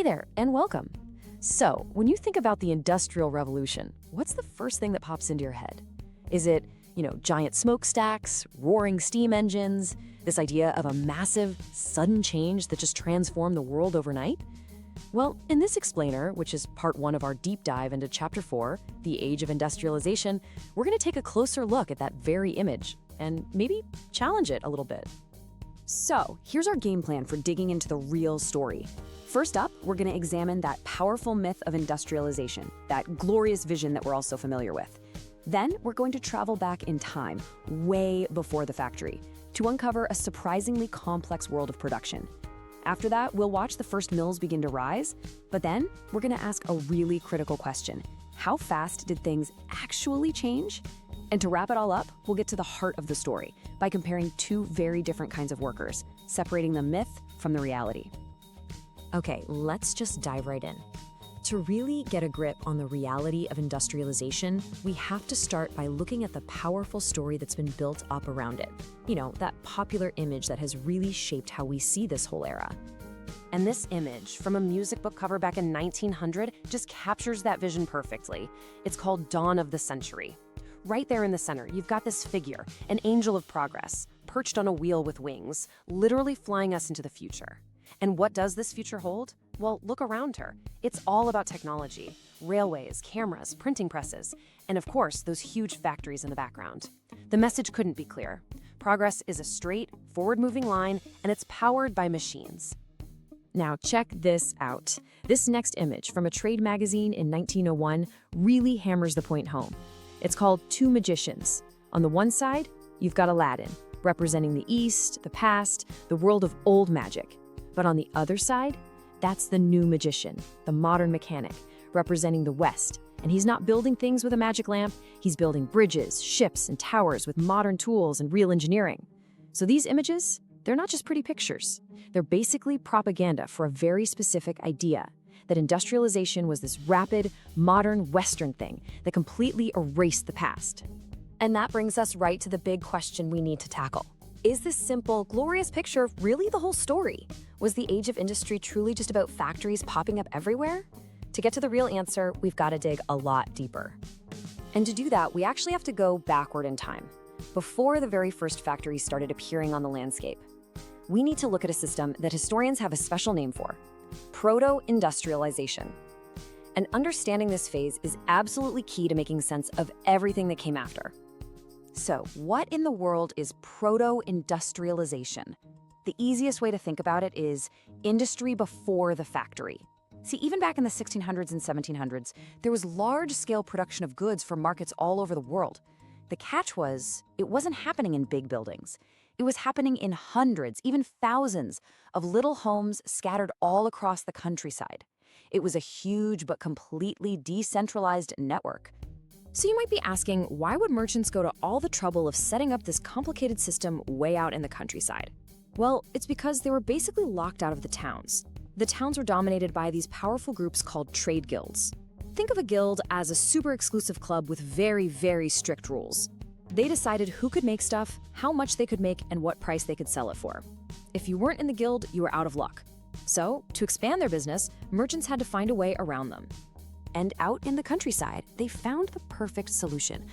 Hey there, and welcome. So, when you think about the Industrial Revolution, what's the first thing that pops into your head? Is it, giant smokestacks, roaring steam engines, this idea of a massive, sudden change that just transformed the world overnight? Well, in this explainer, which is part 1 of our deep dive into Chapter 4, The Age of Industrialization, we're going to take a closer look at that very image and maybe challenge it a little bit. So, here's our game plan for digging into the real story. First up, we're going to examine that powerful myth of industrialization, that glorious vision that we're all so familiar with. Then, we're going to travel back in time, way before the factory, to uncover a surprisingly complex world of production. After that, we'll watch the first mills begin to rise, but then we're going to ask a really critical question. How fast did things actually change? And to wrap it all up, we'll get to the heart of the story by comparing two very different kinds of workers, separating the myth from the reality. Okay, let's just dive right in. To really get a grip on the reality of industrialization, we have to start by looking at the powerful story that's been built up around it. That popular image that has really shaped how we see this whole era. And this image from a music book cover back in 1900 just captures that vision perfectly. It's called Dawn of the Century. Right there in the center, you've got this figure, an angel of progress, perched on a wheel with wings, literally flying us into the future. And what does this future hold? Well, look around her. It's all about technology, railways, cameras, printing presses, and of course, those huge factories in the background. The message couldn't be clearer. Progress is a straight, forward-moving line, and it's powered by machines. Now check this out. This next image from a trade magazine in 1901 really hammers the point home. It's called Two Magicians. On the one side, you've got Aladdin, representing the East, the past, the world of old magic. But on the other side, that's the new magician, the modern mechanic, representing the West. And he's not building things with a magic lamp, he's building bridges, ships, and towers with modern tools and real engineering. So these images, they're not just pretty pictures. They're basically propaganda for a very specific idea, that industrialization was this rapid, modern Western thing that completely erased the past. And that brings us right to the big question we need to tackle. Is this simple, glorious picture really the whole story? Was the age of industry truly just about factories popping up everywhere? To get to the real answer, we've got to dig a lot deeper. And to do that, we actually have to go backward in time, before the very first factories started appearing on the landscape. We need to look at a system that historians have a special name for: Proto-Industrialization. And understanding this phase is absolutely key to making sense of everything that came after. So, what in the world is proto-industrialization? The easiest way to think about it is industry before the factory. See, even back in the 1600s and 1700s, there was large-scale production of goods for markets all over the world. The catch was, it wasn't happening in big buildings. It was happening in hundreds, even thousands, of little homes scattered all across the countryside. It was a huge but completely decentralized network. So you might be asking, why would merchants go to all the trouble of setting up this complicated system way out in the countryside? Well, it's because they were basically locked out of the towns. The towns were dominated by these powerful groups called trade guilds. Think of a guild as a super exclusive club with very, very strict rules. They decided who could make stuff, how much they could make, and what price they could sell it for. If you weren't in the guild, you were out of luck. So, to expand their business, merchants had to find a way around them. And out in the countryside, they found the perfect solution.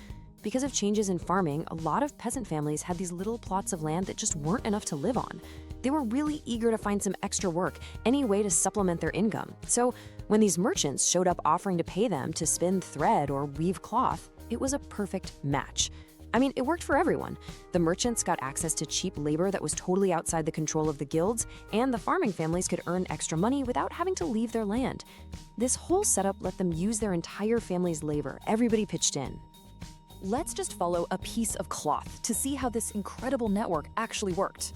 Because of changes in farming, a lot of peasant families had these little plots of land that just weren't enough to live on. They were really eager to find some extra work, any way to supplement their income. So when these merchants showed up offering to pay them to spin thread or weave cloth, it was a perfect match. I mean, it worked for everyone. The merchants got access to cheap labor that was totally outside the control of the guilds, and the farming families could earn extra money without having to leave their land. This whole setup let them use their entire family's labor. Everybody pitched in. Let's just follow a piece of cloth to see how this incredible network actually worked.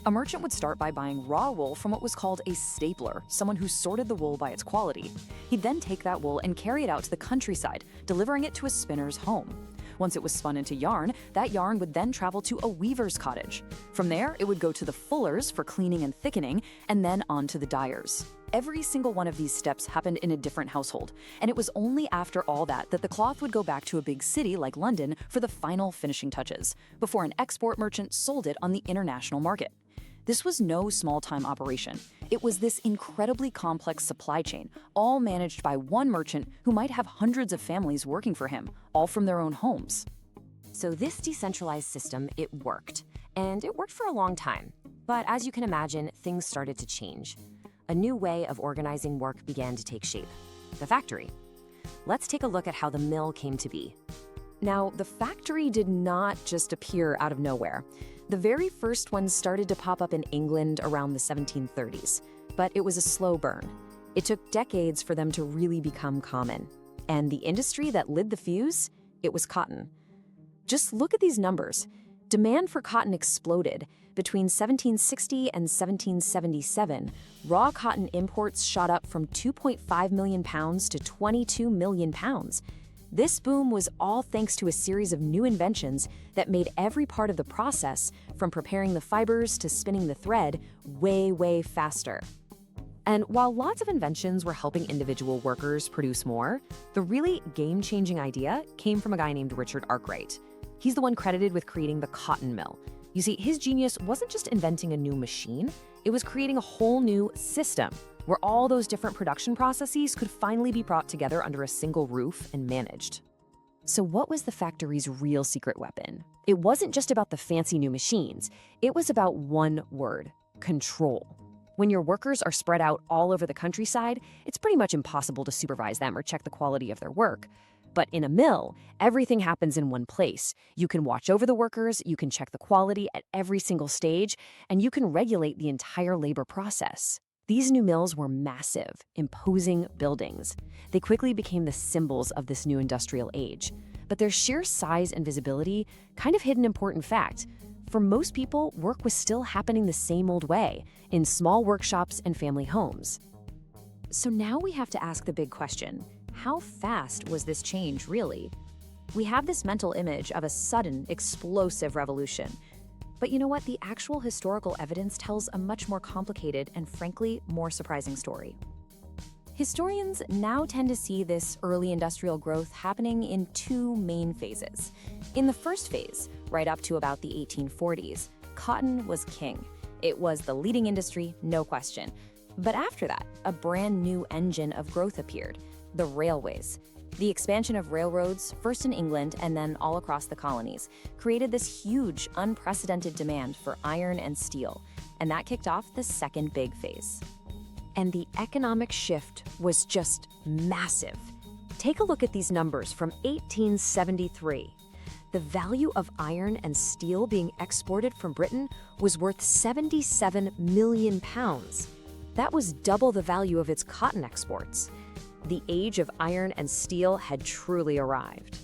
A merchant would start by buying raw wool from what was called a stapler, someone who sorted the wool by its quality. He'd then take that wool and carry it out to the countryside, delivering it to a spinner's home. Once it was spun into yarn, that yarn would then travel to a weaver's cottage. From there, it would go to the fullers for cleaning and thickening, and then on to the dyers. Every single one of these steps happened in a different household, and it was only after all that the cloth would go back to a big city like London for the final finishing touches, before an export merchant sold it on the international market. This was no small-time operation. It was this incredibly complex supply chain, all managed by one merchant who might have hundreds of families working for him, all from their own homes. So this decentralized system, it worked. And it worked for a long time. But as you can imagine, things started to change. A new way of organizing work began to take shape: the factory. Let's take a look at how the mill came to be. Now, the factory did not just appear out of nowhere. The very first ones started to pop up in England around the 1730s, but it was a slow burn. It took decades for them to really become common. And the industry that lit the fuse? It was cotton. Just look at these numbers. Demand for cotton exploded. Between 1760 and 1777, raw cotton imports shot up from 2.5 million pounds to 22 million pounds. This boom was all thanks to a series of new inventions that made every part of the process, from preparing the fibers to spinning the thread, way faster. And while lots of inventions were helping individual workers produce more, the really game-changing idea came from a guy named Richard Arkwright. He's the one credited with creating the cotton mill. You see, his genius wasn't just inventing a new machine, it was creating a whole new system where all those different production processes could finally be brought together under a single roof and managed. So what was the factory's real secret weapon? It wasn't just about the fancy new machines, it was about one word: control. When your workers are spread out all over the countryside, it's pretty much impossible to supervise them or check the quality of their work. But in a mill, everything happens in one place. You can watch over the workers, you can check the quality at every single stage, and you can regulate the entire labor process. These new mills were massive, imposing buildings. They quickly became the symbols of this new industrial age. But their sheer size and visibility kind of hid an important fact. For most people, work was still happening the same old way, in small workshops and family homes. So now we have to ask the big question: how fast was this change really? We have this mental image of a sudden, explosive revolution. But you know what? The actual historical evidence tells a much more complicated and frankly more surprising story. Historians now tend to see this early industrial growth happening in two main phases. In the first phase, right up to about the 1840s, cotton was king. It was the leading industry, no question. But after that, a brand new engine of growth appeared: the railways. The expansion of railroads, first in England and then all across the colonies, created this huge, unprecedented demand for iron and steel, and that kicked off the second big phase. And the economic shift was just massive. Take a look at these numbers from 1873. The value of iron and steel being exported from Britain was worth 77 million pounds. That was double the value of its cotton exports. The age of iron and steel had truly arrived.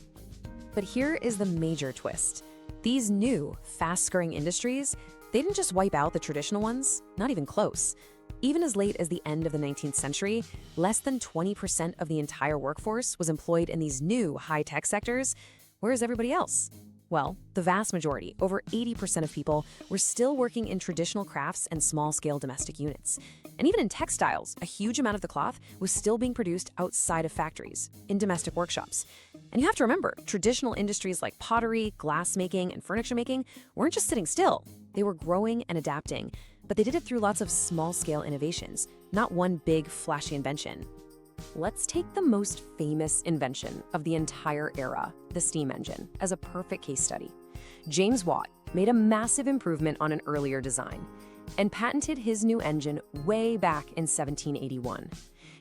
But here is the major twist. These new, fast-growing industries, they didn't just wipe out the traditional ones, not even close. Even as late as the end of the 19th century, less than 20% of the entire workforce was employed in these new high-tech sectors. Where's everybody else? Well, the vast majority, over 80% of people, were still working in traditional crafts and small-scale domestic units. And even in textiles, a huge amount of the cloth was still being produced outside of factories, in domestic workshops. And you have to remember, traditional industries like pottery, glassmaking, and furniture making weren't just sitting still. They were growing and adapting, but they did it through lots of small-scale innovations, not one big, flashy invention. Let's take the most famous invention of the entire era, the steam engine, as a perfect case study. James Watt made a massive improvement on an earlier design and patented his new engine way back in 1781.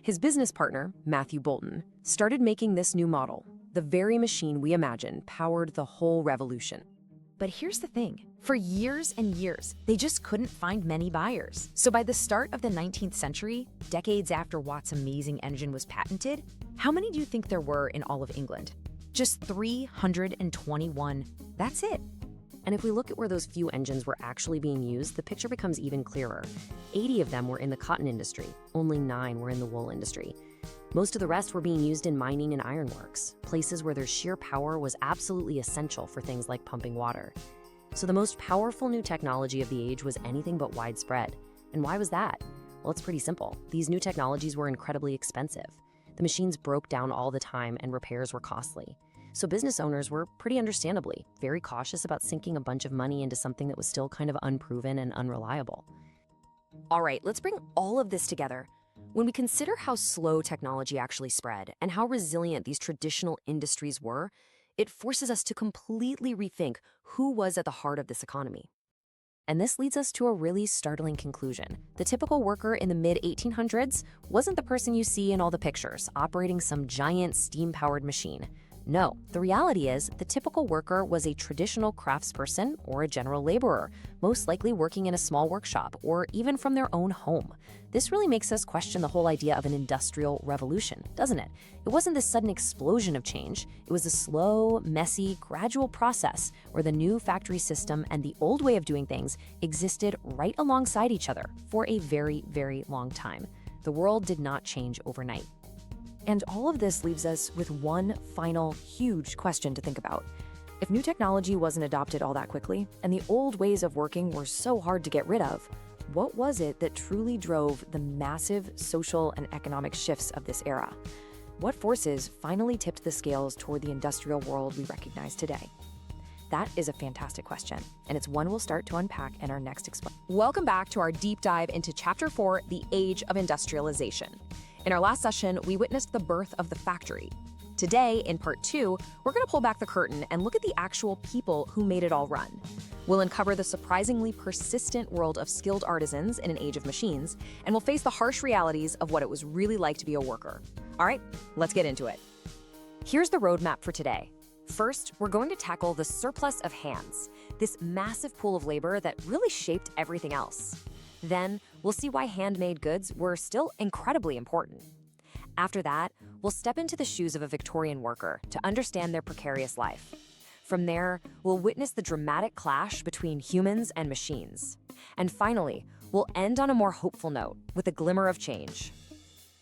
His business partner, Matthew Boulton, started making this new model. The very machine we imagine powered the whole revolution. But here's the thing. For years and years, they just couldn't find many buyers. So by the start of the 19th century, decades after Watt's amazing engine was patented, how many do you think there were in all of England? Just 321. That's it. And if we look at where those few engines were actually being used, the picture becomes even clearer. 80 of them were in the cotton industry, only 9 were in the wool industry. Most of the rest were being used in mining and ironworks, places where their sheer power was absolutely essential for things like pumping water. So the most powerful new technology of the age was anything but widespread. And why was that? Well, it's pretty simple. These new technologies were incredibly expensive. The machines broke down all the time and repairs were costly. So business owners were pretty understandably very cautious about sinking a bunch of money into something that was still kind of unproven and unreliable. All right, let's bring all of this together. When we consider how slow technology actually spread and how resilient these traditional industries were, it forces us to completely rethink who was at the heart of this economy. And this leads us to a really startling conclusion. The typical worker in the mid-1800s wasn't the person you see in all the pictures, operating some giant steam-powered machine. No, the reality is the typical worker was a traditional craftsperson or a general laborer, most likely working in a small workshop or even from their own home. This really makes us question the whole idea of an industrial revolution, doesn't it? It wasn't this sudden explosion of change. It was a slow, messy, gradual process where the new factory system and the old way of doing things existed right alongside each other for a very, very long time. The world did not change overnight. And all of this leaves us with one final huge question to think about. If new technology wasn't adopted all that quickly, and the old ways of working were so hard to get rid of, what was it that truly drove the massive social and economic shifts of this era? What forces finally tipped the scales toward the industrial world we recognize today? That is a fantastic question, and it's one we'll start to unpack in our next explain. Welcome back to our deep dive into Chapter 4, the Age of Industrialization. In our last session, we witnessed the birth of the factory. Today, in part 2, we're going to pull back the curtain and look at the actual people who made it all run. We'll uncover the surprisingly persistent world of skilled artisans in an age of machines, and we'll face the harsh realities of what it was really like to be a worker. All right, let's get into it. Here's the roadmap for today. First, we're going to tackle the surplus of hands, this massive pool of labor that really shaped everything else. Then, we'll see why handmade goods were still incredibly important. After that, we'll step into the shoes of a Victorian worker to understand their precarious life. From there, we'll witness the dramatic clash between humans and machines. And finally, we'll end on a more hopeful note with a glimmer of change.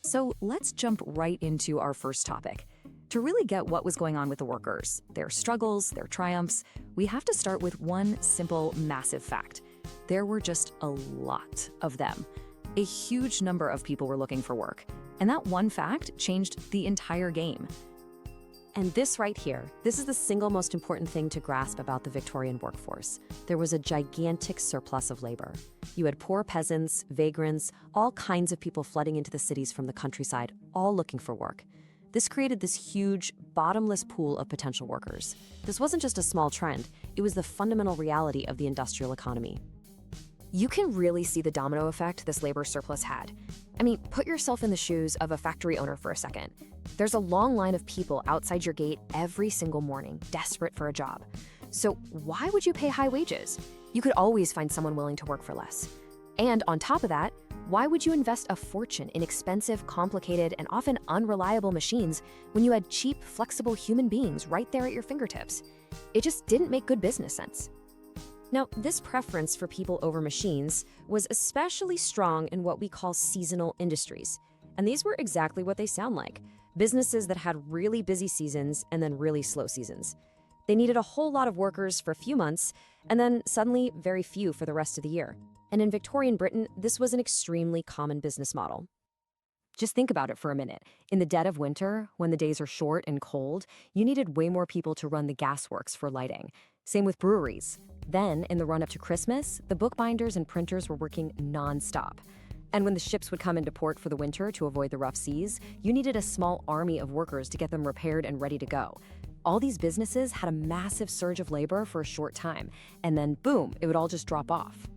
So let's jump right into our first topic. To really get what was going on with the workers, their struggles, their triumphs, we have to start with one simple, massive fact. There were just a lot of them. A huge number of people were looking for work. And that one fact changed the entire game. And this right here, this is the single most important thing to grasp about the Victorian workforce. There was a gigantic surplus of labor. You had poor peasants, vagrants, all kinds of people flooding into the cities from the countryside, all looking for work. This created this huge, bottomless pool of potential workers. This wasn't just a small trend, it was the fundamental reality of the industrial economy. You can really see the domino effect this labor surplus had. I mean, put yourself in the shoes of a factory owner for a second. There's a long line of people outside your gate every single morning, desperate for a job. So why would you pay high wages? You could always find someone willing to work for less. And on top of that, why would you invest a fortune in expensive, complicated, and often unreliable machines when you had cheap, flexible human beings right there at your fingertips? It just didn't make good business sense. Now, this preference for people over machines was especially strong in what we call seasonal industries. And these were exactly what they sound like. Businesses that had really busy seasons and then really slow seasons. They needed a whole lot of workers for a few months, and then suddenly very few for the rest of the year. And in Victorian Britain, this was an extremely common business model. Just think about it for a minute. In the dead of winter, when the days are short and cold, you needed way more people to run the gasworks for lighting. Same with breweries. Then, in the run-up to Christmas, the bookbinders and printers were working non-stop. And when the ships would come into port for the winter to avoid the rough seas, you needed a small army of workers to get them repaired and ready to go. All these businesses had a massive surge of labor for a short time, and then boom, it would all just drop off.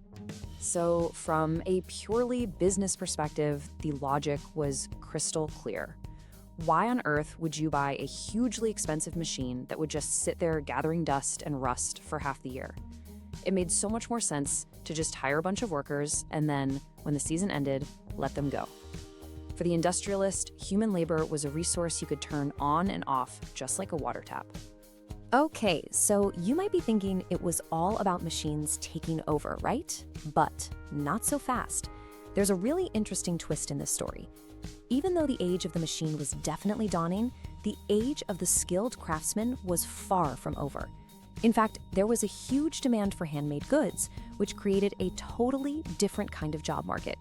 So from a purely business perspective, the logic was crystal clear. Why on earth would you buy a hugely expensive machine that would just sit there gathering dust and rust for half the year? It made so much more sense to just hire a bunch of workers and then, when the season ended, let them go. For the industrialist, human labor was a resource you could turn on and off just like a water tap. Okay, so you might be thinking it was all about machines taking over, right? But not so fast. There's a really interesting twist in this story. Even though the age of the machine was definitely dawning, the age of the skilled craftsman was far from over. In fact, there was a huge demand for handmade goods, which created a totally different kind of job market.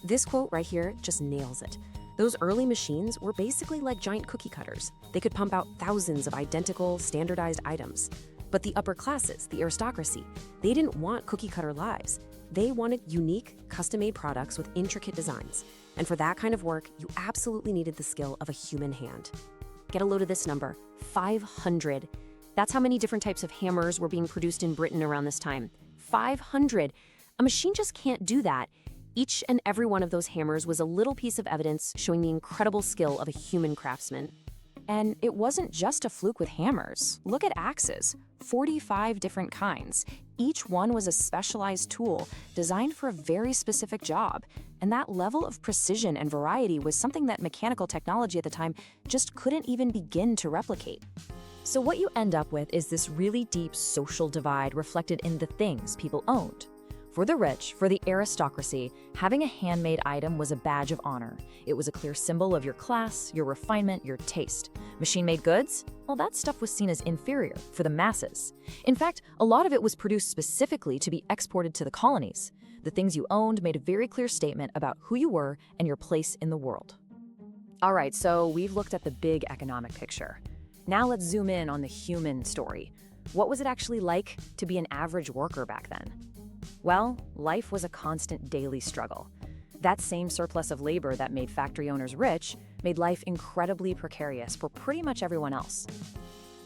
This quote right here just nails it. Those early machines were basically like giant cookie cutters. They could pump out thousands of identical, standardized items. But the upper classes, the aristocracy, they didn't want cookie cutter lives. They wanted unique, custom-made products with intricate designs. And for that kind of work, you absolutely needed the skill of a human hand. Get a load of this number, 500. That's how many different types of hammers were being produced in Britain around this time. 500. A machine just can't do that. Each and every one of those hammers was a little piece of evidence showing the incredible skill of a human craftsman. And it wasn't just a fluke with hammers. Look at axes, 45 different kinds. Each one was a specialized tool designed for a very specific job. And that level of precision and variety was something that mechanical technology at the time just couldn't even begin to replicate. So what you end up with is this really deep social divide reflected in the things people owned. For the rich, for the aristocracy, having a handmade item was a badge of honor. It was a clear symbol of your class, your refinement, your taste. Machine-made goods? Well, that stuff was seen as inferior for the masses. In fact, a lot of it was produced specifically to be exported to the colonies. The things you owned made a very clear statement about who you were and your place in the world. All right, so we've looked at the big economic picture. Now let's zoom in on the human story. What was it actually like to be an average worker back then? Well, life was a constant daily struggle. That same surplus of labor that made factory owners rich made life incredibly precarious for pretty much everyone else.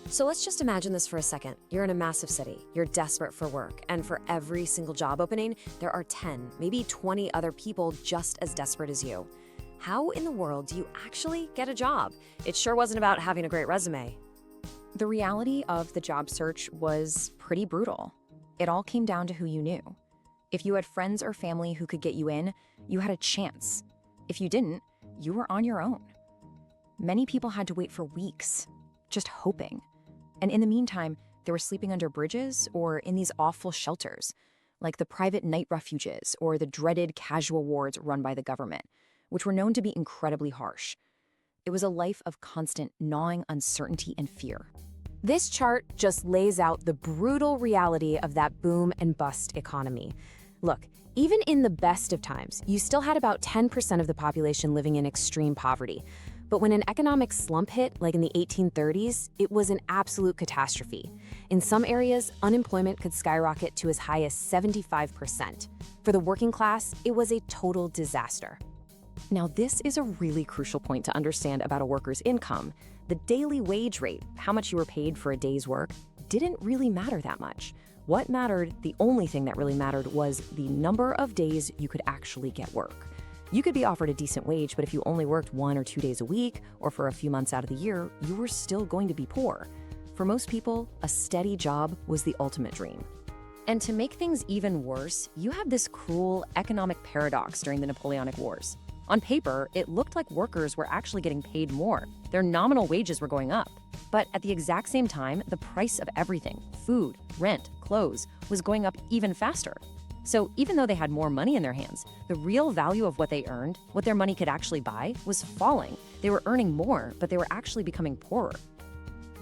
So let's just imagine this for a second. You're in a massive city, you're desperate for work, and for every single job opening, there are 10, maybe 20 other people just as desperate as you. How in the world do you actually get a job? It sure wasn't about having a great resume. The reality of the job search was pretty brutal. It all came down to who you knew. If you had friends or family who could get you in, you had a chance. If you didn't, you were on your own. Many people had to wait for weeks, just hoping. And in the meantime, they were sleeping under bridges or in these awful shelters, like the private night refuges or the dreaded casual wards run by the government, which were known to be incredibly harsh. It was a life of constant gnawing uncertainty and fear. This chart just lays out the brutal reality of that boom and bust economy. Look, even in the best of times, you still had about 10% of the population living in extreme poverty. But when an economic slump hit, like in the 1830s, it was an absolute catastrophe. In some areas, unemployment could skyrocket to as high as 75%. For the working class, it was a total disaster. Now, this is a really crucial point to understand about a worker's income. The daily wage rate, how much you were paid for a day's work, didn't really matter that much. What mattered, the only thing that really mattered, was the number of days you could actually get work. You could be offered a decent wage, but if you only worked 1 or 2 days a week, or for a few months out of the year, you were still going to be poor. For most people, a steady job was the ultimate dream. And to make things even worse, you have this cruel economic paradox during the Napoleonic Wars. On paper, it looked like workers were actually getting paid more. Their nominal wages were going up. But at the exact same time, the price of everything, food, rent, clothes, was going up even faster. So even though they had more money in their hands, the real value of what they earned, what their money could actually buy, was falling. They were earning more, but they were actually becoming poorer.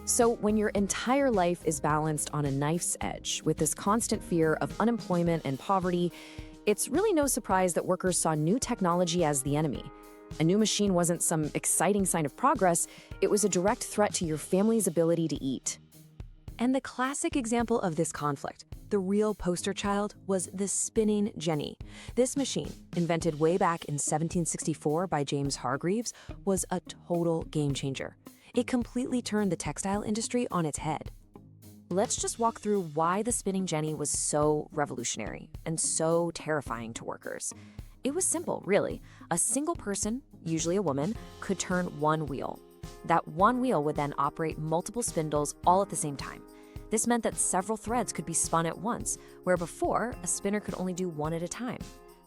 So when your entire life is balanced on a knife's edge with this constant fear of unemployment and poverty, it's really no surprise that workers saw new technology as the enemy. A new machine wasn't some exciting sign of progress, it was a direct threat to your family's ability to eat. And the classic example of this conflict, the real poster child, was the spinning jenny. This machine, invented way back in 1764 by James Hargreaves, was a total game changer. It completely turned the textile industry on its head. Let's just walk through why the spinning jenny was so revolutionary and so terrifying to workers. It was simple, really. A single person, usually a woman, could turn one wheel. That one wheel would then operate multiple spindles all at the same time. This meant that several threads could be spun at once, where before, a spinner could only do one at a time.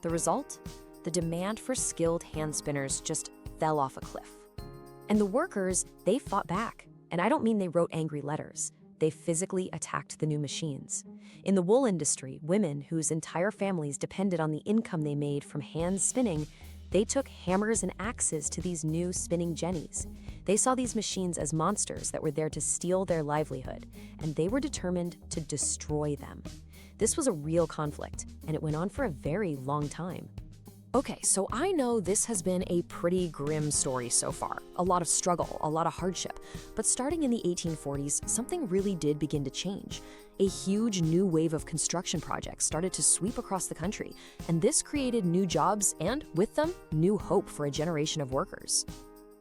The result? The demand for skilled hand spinners just fell off a cliff. And the workers, they fought back. And I don't mean they wrote angry letters. They physically attacked the new machines. In the wool industry, women whose entire families depended on the income they made from hand spinning, they took hammers and axes to these new spinning jennies. They saw these machines as monsters that were there to steal their livelihood, and they were determined to destroy them. This was a real conflict, and it went on for a very long time. Okay, so I know this has been a pretty grim story so far. A lot of struggle, a lot of hardship. But starting in the 1840s, something really did begin to change. A huge new wave of construction projects started to sweep across the country, and this created new jobs and, with them, new hope for a generation of workers.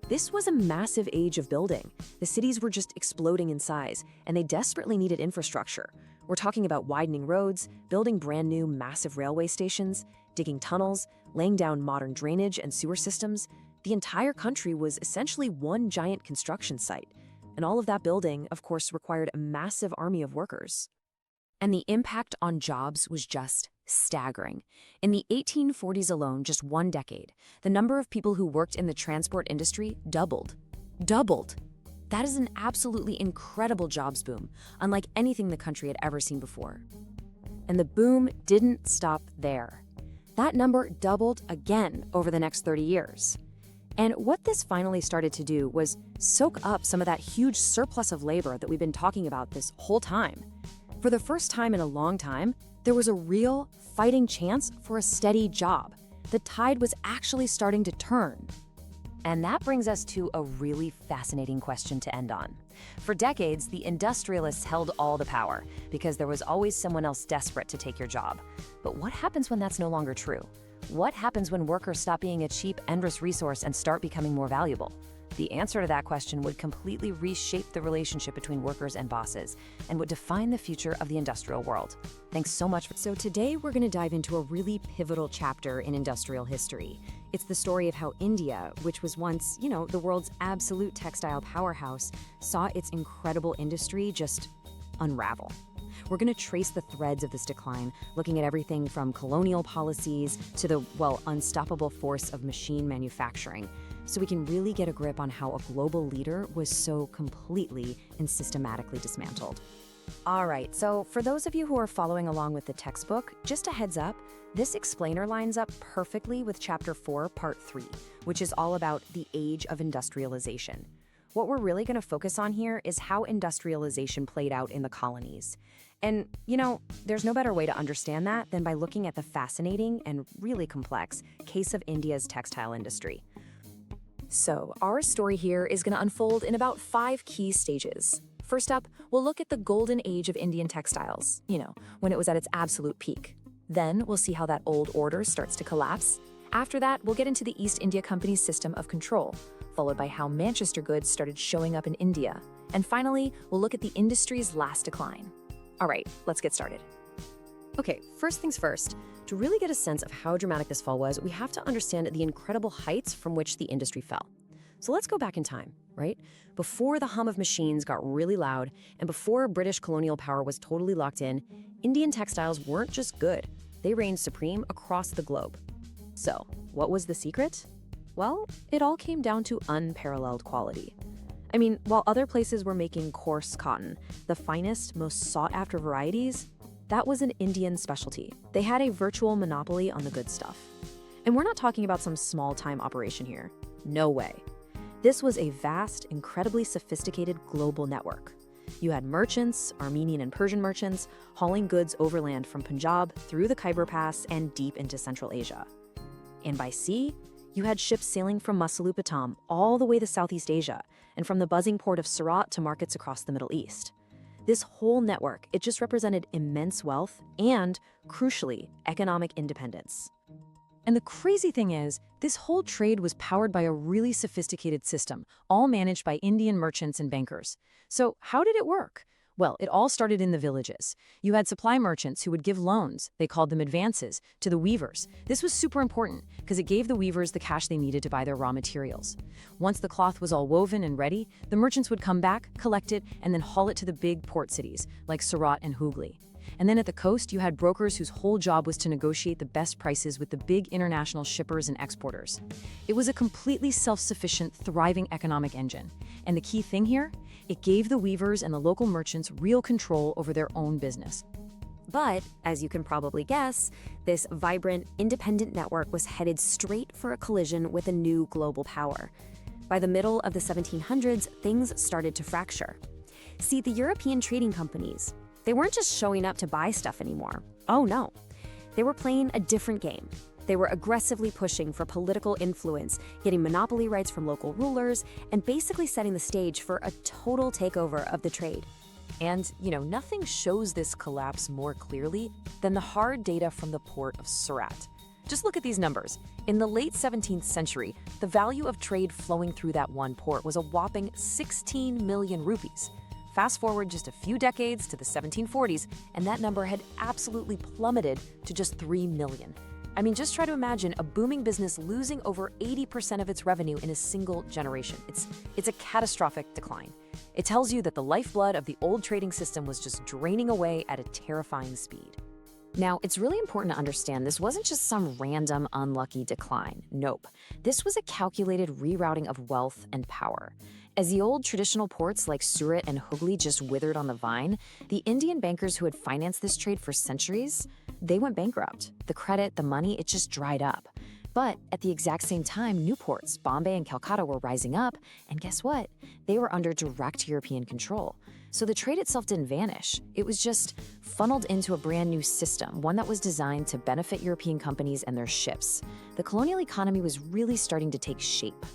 This was a massive age of building. The cities were just exploding in size, and they desperately needed infrastructure. We're talking about widening roads, building brand new massive railway stations, digging tunnels, laying down modern drainage and sewer systems. The entire country was essentially one giant construction site. And all of that building, of course, required a massive army of workers. And the impact on jobs was just staggering. In the 1840s alone, just one decade, the number of people who worked in the transport industry doubled. Doubled! That is an absolutely incredible jobs boom, unlike anything the country had ever seen before. And the boom didn't stop there. That number doubled again over the next 30 years. And what this finally started to do was soak up some of that huge surplus of labor that we've been talking about this whole time. For the first time in a long time, there was a real fighting chance for a steady job. The tide was actually starting to turn. And that brings us to a really fascinating question to end on. For decades, the industrialists held all the power because there was always someone else desperate to take your job. But what happens when that's no longer true? What happens when workers stop being a cheap, endless resource and start becoming more valuable? The answer to that question would completely reshape the relationship between workers and bosses and would define the future of the industrial world. Thanks so much. So today we're going to dive into a really pivotal chapter in industrial history. It's the story of how India, which was once, the world's absolute textile powerhouse, saw its incredible industry just unravel. We're going to trace the threads of this decline, looking at everything from colonial policies to the, unstoppable force of machine manufacturing, so we can really get a grip on how a global leader was so completely and systematically dismantled. All right, so for those of you who are following along with the textbook, just a heads up, this explainer lines up perfectly with Chapter 4, Part 3, which is all about the Age of Industrialization. What we're really going to focus on here is how industrialization played out in the colonies. And, there's no better way to understand that than by looking at the fascinating and really complex case of India's textile industry. So, our story here is going to unfold in about 5 key stages. First up, we'll look at the golden age of Indian textiles, when it was at its absolute peak. Then, we'll see how that old order starts to collapse. After that, we'll get into the East India Company's system of control, followed by how Manchester goods started showing up in India. And finally, we'll look at the industry's last decline. All right, let's get started. Okay, first things first. To really get a sense of how dramatic this fall was, we have to understand the incredible heights from which the industry fell. So let's go back in time, right? Before the hum of machines got really loud, and before British colonial power was totally locked in, Indian textiles weren't just good. They reigned supreme across the globe. So, what was the secret? Well, it all came down to unparalleled quality. I mean, while other places were making coarse cotton, the finest, most sought-after varieties, that was an Indian specialty. They had a virtual monopoly on the good stuff. And we're not talking about some small-time operation here. No way. This was a vast, incredibly sophisticated global network. You had merchants, Armenian and Persian merchants, hauling goods overland from Punjab through the Khyber Pass and deep into Central Asia. And by sea, you had ships sailing from Masulipatam all the way to Southeast Asia, and from the buzzing port of Surat to markets across the Middle East. This whole network, it just represented immense wealth and, crucially, economic independence. And the crazy thing is, this whole trade was powered by a really sophisticated system, all managed by Indian merchants and bankers. So how did it work? Well, it all started in the villages. You had supply merchants who would give loans, they called them advances, to the weavers. This was super important because it gave the weavers the cash they needed to buy their raw materials. Once the cloth was all woven and ready, the merchants would come back, collect it, and then haul it to the big port cities, like Surat and Hooghly. And then at the coast, you had brokers whose whole job was to negotiate the best prices with the big international shippers and exporters. It was a completely self-sufficient, thriving economic engine. And the key thing here? It gave the weavers and the local merchants real control over their own business. But, as you can probably guess, this vibrant, independent network was headed straight for a collision with a new global power. By the middle of the 1700s, things started to fracture. See, the European trading companies, they weren't just showing up to buy stuff anymore. Oh no. They were playing a different game. They were aggressively pushing for political influence, getting monopoly rights from local rulers, and basically setting the stage for a total takeover of the trade. And, nothing shows this collapse more clearly than the hard data from the port of Surat. Just look at these numbers. In the late 17th century, the value of trade flowing through that one port was a whopping 16 million rupees. Fast forward just a few decades to the 1740s, and that number had absolutely plummeted to just 3 million. I mean, just try to imagine a booming business losing over 80% of its revenue in a single generation. It's a catastrophic decline. It tells you that the lifeblood of the old trading system was just draining away at a terrifying speed. Now, it's really important to understand this wasn't just some random, unlucky decline. Nope. This was a calculated rerouting of wealth and power. As the old traditional ports like Surat and Hooghly just withered on the vine, the Indian bankers who had financed this trade for centuries, they went bankrupt. The credit, the money, it just dried up. But at the exact same time, new ports, Bombay and Calcutta, were rising up, and guess what? They were under direct European control. So the trade itself didn't vanish. It was just funneled into a brand new system, one that was designed to benefit European companies and their ships. The colonial economy was really starting to take shape.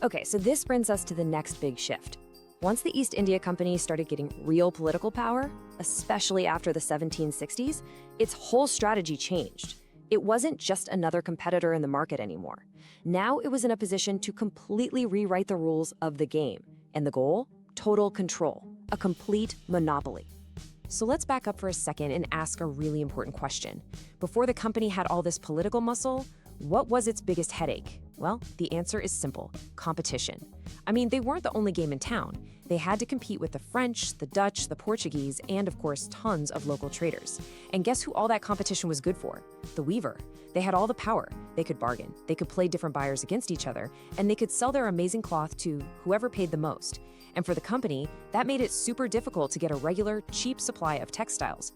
Okay, so this brings us to the next big shift. Once the East India Company started getting real political power, especially after the 1760s, its whole strategy changed. It wasn't just another competitor in the market anymore. Now it was in a position to completely rewrite the rules of the game. And the goal? Total control, a complete monopoly. So let's back up for a second and ask a really important question. Before the company had all this political muscle, what was its biggest headache? Well, the answer is simple: competition. I mean, they weren't the only game in town. They had to compete with the French, the Dutch, the Portuguese, and of course, tons of local traders. And guess who all that competition was good for? The weaver. They had all the power. They could bargain. They could play different buyers against each other, and they could sell their amazing cloth to whoever paid the most. And for the company, that made it super difficult to get a regular, cheap supply of textiles.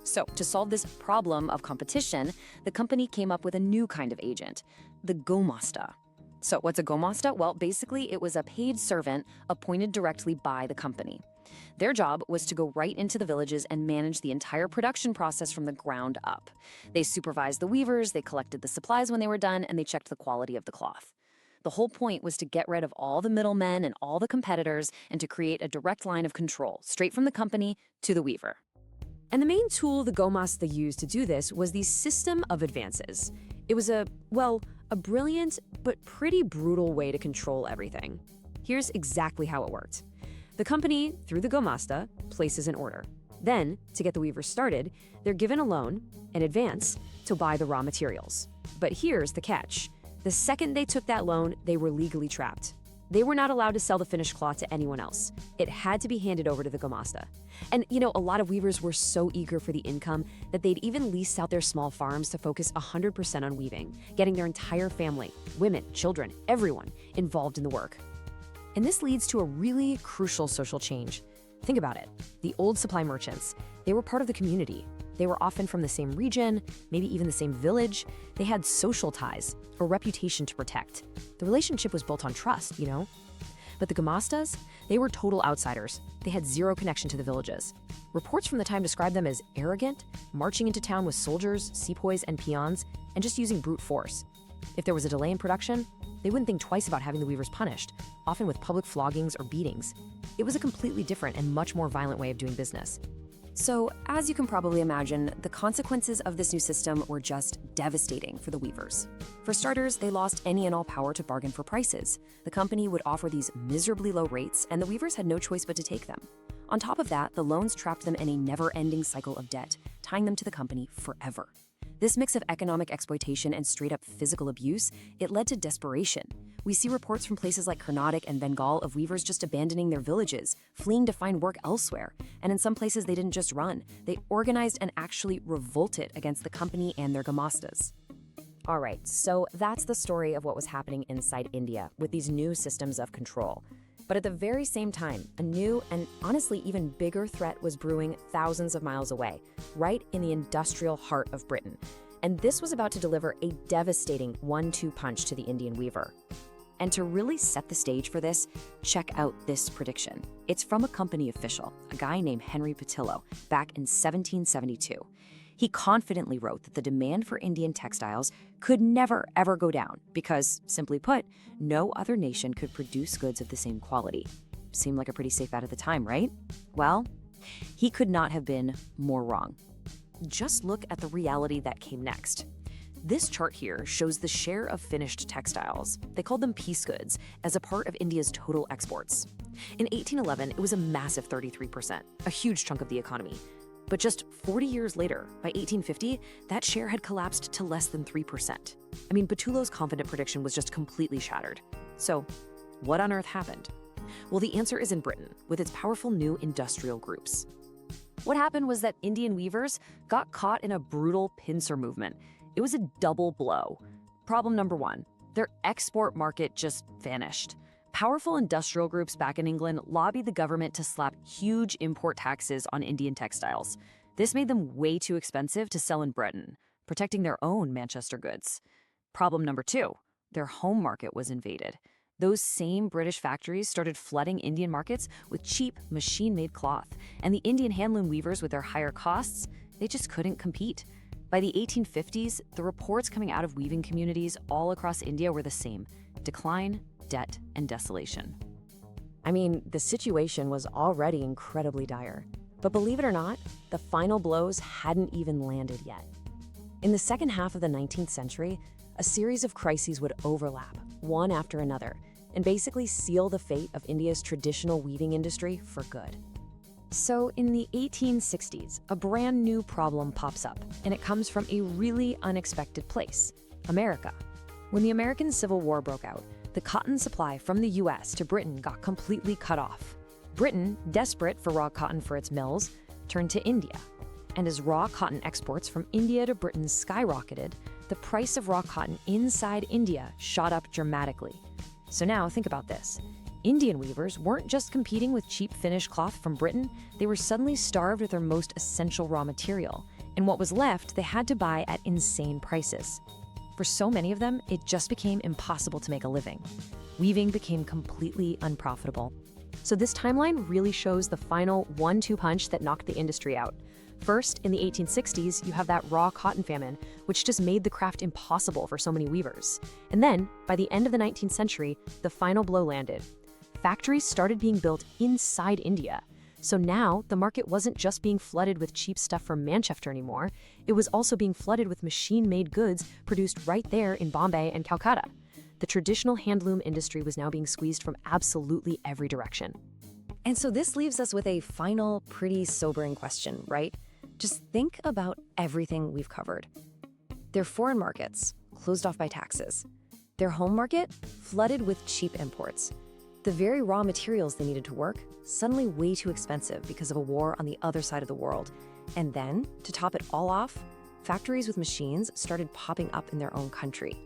So, to solve this problem of competition, the company came up with a new kind of agent, the Gomasthas. So, what's a Gomasthas? Well, basically, it was a paid servant appointed directly by the company. Their job was to go right into the villages and manage the entire production process from the ground up. They supervised the weavers, they collected the supplies when they were done, and they checked the quality of the cloth. The whole point was to get rid of all the middlemen and all the competitors and to create a direct line of control, straight from the company to the weaver. And the main tool the Gomasthas used to do this was the system of advances. It was a brilliant but pretty brutal way to control everything. Here's exactly how it worked. The company, through the Gomasthas, places an order. Then, to get the weavers started, they're given a loan, an advance, to buy the raw materials. But here's the catch. The second they took that loan, they were legally trapped. They were not allowed to sell the finished cloth to anyone else. It had to be handed over to the Gomasthas. And, a lot of weavers were so eager for the income that they'd even lease out their small farms to focus 100% on weaving, getting their entire family, women, children, everyone involved in the work. And this leads to a really crucial social change. Think about it. The old supply merchants, they were part of the community. They were often from the same region, maybe even the same village. They had social ties, a reputation to protect. The relationship was built on trust, But the Gomasthas, they were total outsiders. They had zero connection to the villages. Reports from the time describe them as arrogant, marching into town with soldiers, sepoys, and peons, and just using brute force. If there was a delay in production, they wouldn't think twice about having the weavers punished, often with public floggings or beatings. It was a completely different and much more violent way of doing business. So, as you can probably imagine, the consequences of this new system were just devastating for the weavers. For starters, they lost any and all power to bargain for prices. The company would offer these miserably low rates, and the weavers had no choice but to take them. On top of that, the loans trapped them in a never-ending cycle of debt, tying them to the company forever. This mix of economic exploitation and straight-up physical abuse, it led to desperation. We see reports from places like Karnataka and Bengal of weavers just abandoning their villages, fleeing to find work elsewhere. And in some places, they didn't just run. They organized and actually revolted against the company and their Gomasthas. All right, so that's the story of what was happening inside India with these new systems of control. But at the very same time, a new and honestly even bigger threat was brewing thousands of miles away, right in the industrial heart of Britain. And this was about to deliver a devastating 1-2 punch to the Indian weaver. And to really set the stage for this, check out this prediction. It's from a company official, a guy named Henry Patillo, back in 1772. He confidently wrote that the demand for Indian textiles could never, ever go down because, simply put, no other nation could produce goods of the same quality. Seemed like a pretty safe bet at the time, right? Well, he could not have been more wrong. Just look at the reality that came next. This chart here shows the share of finished textiles, they called them piece goods, as a part of India's total exports. In 1811, it was a massive 33%, a huge chunk of the economy. But just 40 years later, by 1850, that share had collapsed to less than 3%. I mean, Butulow's confident prediction was just completely shattered. So, what on earth happened? Well, the answer is in Britain, with its powerful new industrial groups. What happened was that Indian weavers got caught in a brutal pincer movement. It was a double blow. Problem number one, their export market just vanished. Powerful industrial groups back in England lobbied the government to slap huge import taxes on Indian textiles. This made them way too expensive to sell in Britain, protecting their own Manchester goods. Problem number two, their home market was invaded. Those same British factories started flooding Indian markets with cheap, machine-made cloth, and the Indian handloom weavers with their higher costs, they just couldn't compete. By the 1850s, the reports coming out of weaving communities all across India were the same: decline, debt, and desolation. I mean, the situation was already incredibly dire. But believe it or not, the final blows hadn't even landed yet. In the second half of the 19th century, a series of crises would overlap, one after another, and basically seal the fate of India's traditional weaving industry for good. So in the 1860s, a brand new problem pops up, and it comes from a really unexpected place: America. When the American Civil War broke out, the cotton supply from the US to Britain got completely cut off. Britain, desperate for raw cotton for its mills, turned to India. And as raw cotton exports from India to Britain skyrocketed, the price of raw cotton inside India shot up dramatically. So now think about this. Indian weavers weren't just competing with cheap finished cloth from Britain, they were suddenly starved of their most essential raw material. And what was left, they had to buy at insane prices. For so many of them, it just became impossible to make a living. Weaving became completely unprofitable. So this timeline really shows the final 1-2 punch that knocked the industry out. First, in the 1860s, you have that raw cotton famine, which just made the craft impossible for so many weavers. And then, by the end of the 19th century, the final blow landed. Factories started being built inside India. So now, the market wasn't just being flooded with cheap stuff from Manchester anymore, it was also being flooded with machine-made goods produced right there in Bombay and Calcutta. The traditional handloom industry was now being squeezed from absolutely every direction. And so this leaves us with a final, pretty sobering question, right? Just think about everything we've covered. Their foreign markets, closed off by taxes. Their home market, flooded with cheap imports. The very raw materials they needed to work, suddenly way too expensive because of a war on the other side of the world. And then, to top it all off, factories with machines started popping up in their own country.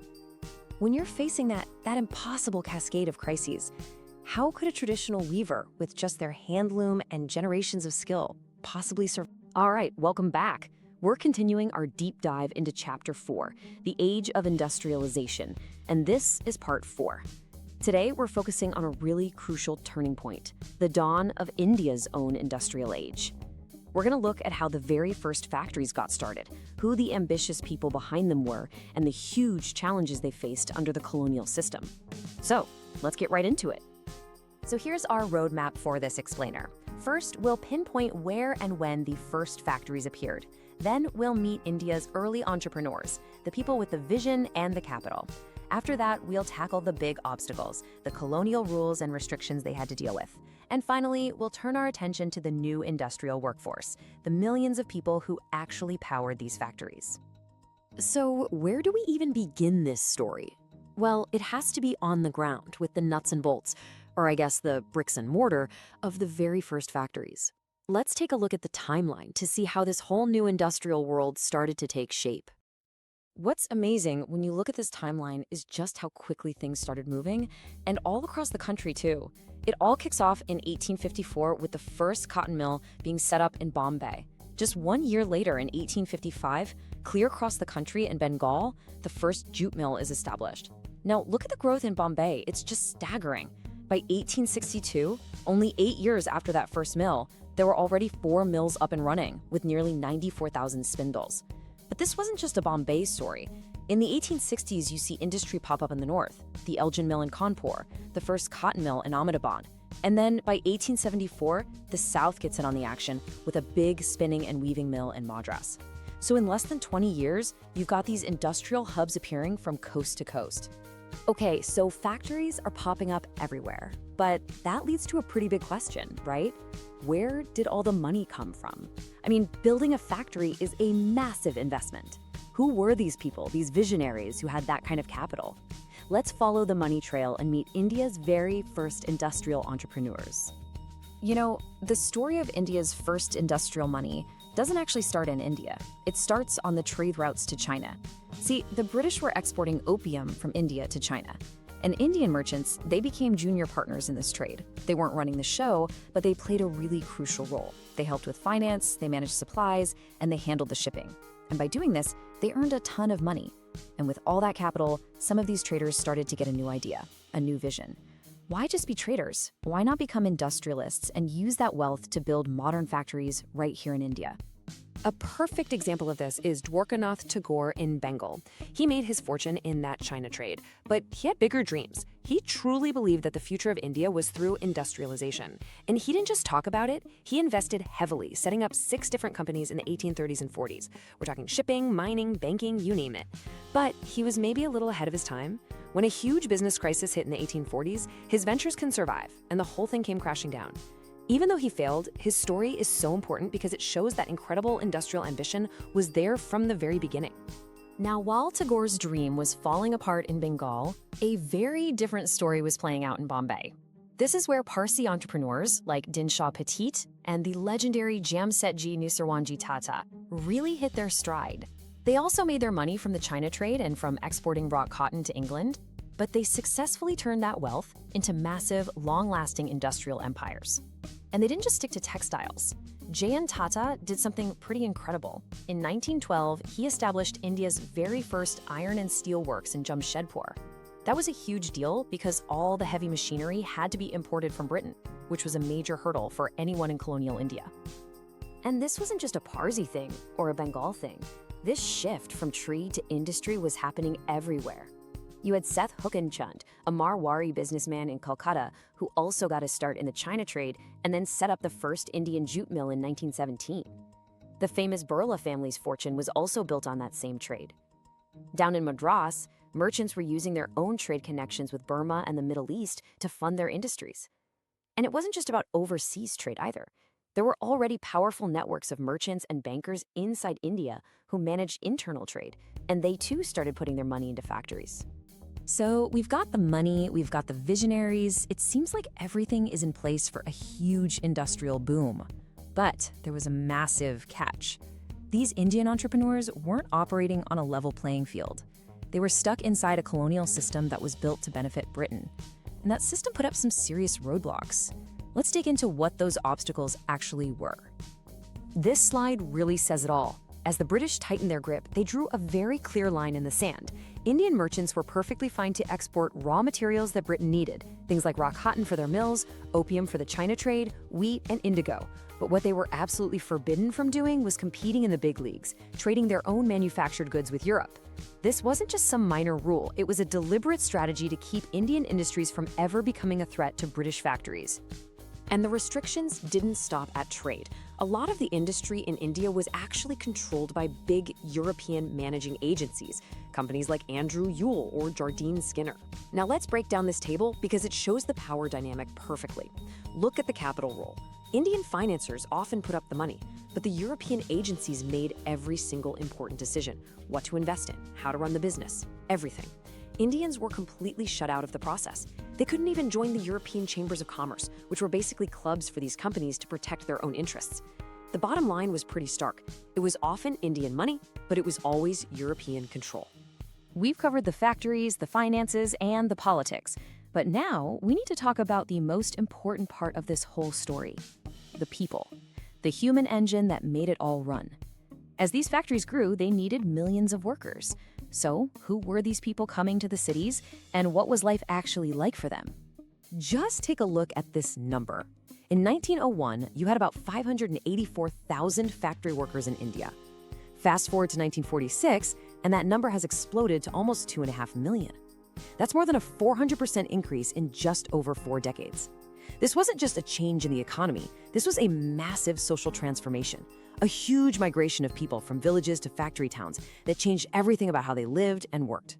When you're facing that impossible cascade of crises, how could a traditional weaver with just their handloom and generations of skill possibly survive? All right, welcome back. We're continuing our deep dive into Chapter 4, the Age of Industrialization, and this is Part 4. Today, we're focusing on a really crucial turning point, the dawn of India's own industrial age. We're going to look at how the very first factories got started, who the ambitious people behind them were, and the huge challenges they faced under the colonial system. So, let's get right into it. So here's our roadmap for this explainer. First, we'll pinpoint where and when the first factories appeared. Then we'll meet India's early entrepreneurs, the people with the vision and the capital. After that, we'll tackle the big obstacles, the colonial rules and restrictions they had to deal with. And finally, we'll turn our attention to the new industrial workforce, the millions of people who actually powered these factories. So where do we even begin this story? Well, it has to be on the ground with the nuts and bolts, or I guess the bricks and mortar, of the very first factories. Let's take a look at the timeline to see how this whole new industrial world started to take shape. What's amazing when you look at this timeline is just how quickly things started moving, and all across the country too. It all kicks off in 1854 with the first cotton mill being set up in Bombay. Just 1 year later, in 1855, clear across the country in Bengal, the first jute mill is established. Now, look at the growth in Bombay, it's just staggering. By 1862, only 8 years after that first mill, There were already 4 mills up and running, with nearly 94,000 spindles. But this wasn't just a Bombay story. In the 1860s, you see industry pop up in the north, the Elgin Mill in Kanpur, the first cotton mill in Ahmedabad. And then by 1874, the south gets in on the action with a big spinning and weaving mill in Madras. So in less than 20 years, you've got these industrial hubs appearing from coast to coast. Okay, so factories are popping up everywhere, but that leads to a pretty big question, right? Where did all the money come from? I mean, building a factory is a massive investment. Who were these people, these visionaries who had that kind of capital? Let's follow the money trail and meet India's very first industrial entrepreneurs. You know, the story of India's first industrial money doesn't actually start in India. It starts on the trade routes to China. See, the British were exporting opium from India to China. And Indian merchants, they became junior partners in this trade. They weren't running the show, but they played a really crucial role. They helped with finance, they managed supplies, and they handled the shipping. And by doing this, they earned a ton of money. And with all that capital, some of these traders started to get a new idea, a new vision. Why just be traders? Why not become industrialists and use that wealth to build modern factories right here in India? A perfect example of this is Dwarkanath Tagore in Bengal. He made his fortune in that China trade, but he had bigger dreams. He truly believed that the future of India was through industrialization. And he didn't just talk about it, he invested heavily, setting up 6 different companies in the 1830s and 40s. We're talking shipping, mining, banking, you name it. But he was maybe a little ahead of his time. When a huge business crisis hit in the 1840s, his ventures couldn't survive, and the whole thing came crashing down. Even though he failed, his story is so important because it shows that incredible industrial ambition was there from the very beginning. Now, while Tagore's dream was falling apart in Bengal, a very different story was playing out in Bombay. This is where Parsi entrepreneurs like Dinshaw Petit and the legendary Jamsetji Nusarwanji Tata really hit their stride. They also made their money from the China trade and from exporting raw cotton to England, but they successfully turned that wealth into massive, long-lasting industrial empires. And they didn't just stick to textiles. J.N. Tata did something pretty incredible. In 1912, he established India's very first iron and steel works in Jamshedpur. That was a huge deal because all the heavy machinery had to be imported from Britain, which was a major hurdle for anyone in colonial India. And this wasn't just a Parsi thing or a Bengal thing. This shift from trade to industry was happening everywhere. You had Seth Hukenchund, a Marwari businessman in Kolkata who also got his start in the China trade and then set up the first Indian jute mill in 1917. The famous Birla family's fortune was also built on that same trade. Down in Madras, merchants were using their own trade connections with Burma and the Middle East to fund their industries. And it wasn't just about overseas trade either. There were already powerful networks of merchants and bankers inside India who managed internal trade, and they too started putting their money into factories. So we've got the money, we've got the visionaries. It seems like everything is in place for a huge industrial boom. But there was a massive catch. These Indian entrepreneurs weren't operating on a level playing field. They were stuck inside a colonial system that was built to benefit Britain. And that system put up some serious roadblocks. Let's dig into what those obstacles actually were. This slide really says it all. As the British tightened their grip, they drew a very clear line in the sand. Indian merchants were perfectly fine to export raw materials that Britain needed, things like raw cotton for their mills, opium for the China trade, wheat, and indigo. But what they were absolutely forbidden from doing was competing in the big leagues, trading their own manufactured goods with Europe. This wasn't just some minor rule, it was a deliberate strategy to keep Indian industries from ever becoming a threat to British factories. And the restrictions didn't stop at trade. A lot of the industry in India was actually controlled by big European managing agencies, companies like Andrew Yule or Jardine Skinner. Now let's break down this table because it shows the power dynamic perfectly. Look at the capital role. Indian financiers often put up the money, but the European agencies made every single important decision: what to invest in, how to run the business, everything. Indians were completely shut out of the process. They couldn't even join the European Chambers of Commerce, which were basically clubs for these companies to protect their own interests. The bottom line was pretty stark. It was often Indian money, but it was always European control. We've covered the factories, the finances, and the politics. But now we need to talk about the most important part of this whole story: the people, the human engine that made it all run. As these factories grew, they needed millions of workers. So, who were these people coming to the cities, and what was life actually like for them? Just take a look at this number. In 1901, you had about 584,000 factory workers in India. Fast forward to 1946, and that number has exploded to almost 2.5 million. That's more than a 400% increase in just over 4 decades. This wasn't just a change in the economy, this was a massive social transformation, a huge migration of people from villages to factory towns that changed everything about how they lived and worked.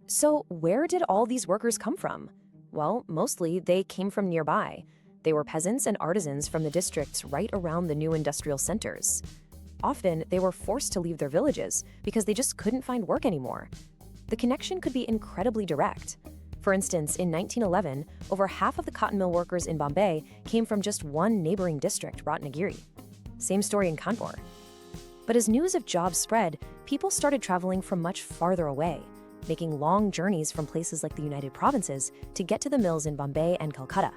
So where did all these workers come from? Well, mostly they came from nearby. They were peasants and artisans from the districts right around the new industrial centers. Often, they were forced to leave their villages because they just couldn't find work anymore. The connection could be incredibly direct. For instance, in 1911, over half of the cotton mill workers in Bombay came from just one neighboring district, Ratnagiri. Same story in Kanpur. But as news of jobs spread, people started traveling from much farther away, making long journeys from places like the United Provinces to get to the mills in Bombay and Calcutta.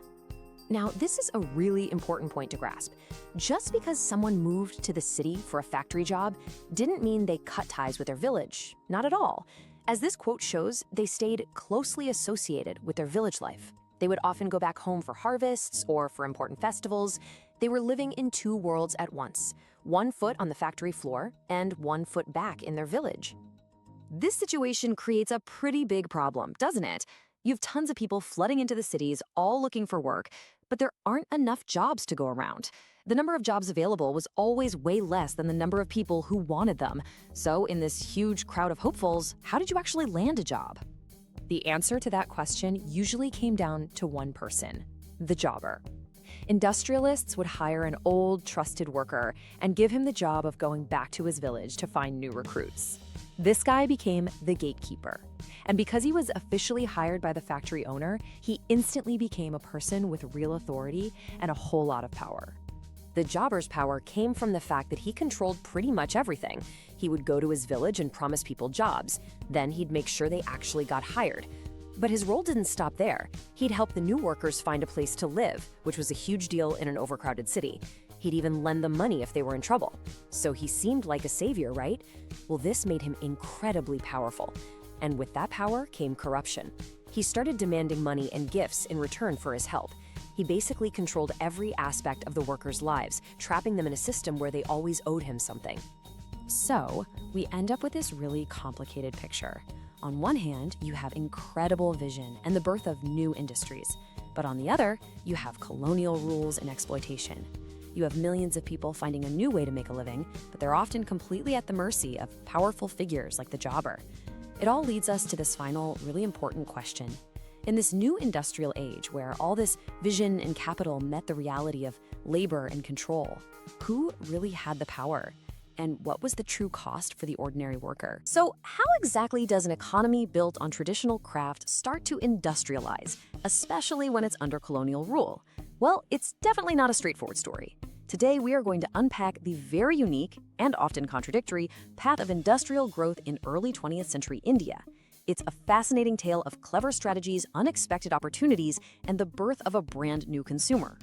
Now, this is a really important point to grasp. Just because someone moved to the city for a factory job didn't mean they cut ties with their village. Not at all. As this quote shows, they stayed closely associated with their village life. They would often go back home for harvests or for important festivals. They were living in 2 worlds at once, 1 foot on the factory floor and 1 foot back in their village. This situation creates a pretty big problem, doesn't it? You have tons of people flooding into the cities, all looking for work, but there aren't enough jobs to go around. The number of jobs available was always way less than the number of people who wanted them. So in this huge crowd of hopefuls, how did you actually land a job? The answer to that question usually came down to one person: the jobber. Industrialists would hire an old, trusted worker and give him the job of going back to his village to find new recruits. This guy became the gatekeeper. And because he was officially hired by the factory owner, he instantly became a person with real authority and a whole lot of power. The jobber's power came from the fact that he controlled pretty much everything. He would go to his village and promise people jobs. Then he'd make sure they actually got hired. But his role didn't stop there. He'd help the new workers find a place to live, which was a huge deal in an overcrowded city. He'd even lend them money if they were in trouble. So he seemed like a savior, right? Well, this made him incredibly powerful. And with that power came corruption. He started demanding money and gifts in return for his help. He basically controlled every aspect of the workers' lives, trapping them in a system where they always owed him something. So, we end up with this really complicated picture. On one hand, you have incredible vision and the birth of new industries. But on the other, you have colonial rules and exploitation. You have millions of people finding a new way to make a living, but they're often completely at the mercy of powerful figures like the jobber. It all leads us to this final, really important question. In this new industrial age where all this vision and capital met the reality of labor and control, who really had the power? And what was the true cost for the ordinary worker? So how exactly does an economy built on traditional craft start to industrialize, especially when it's under colonial rule? Well, it's definitely not a straightforward story. Today, we are going to unpack the very unique and often contradictory path of industrial growth in early 20th century India. It's a fascinating tale of clever strategies, unexpected opportunities, and the birth of a brand new consumer.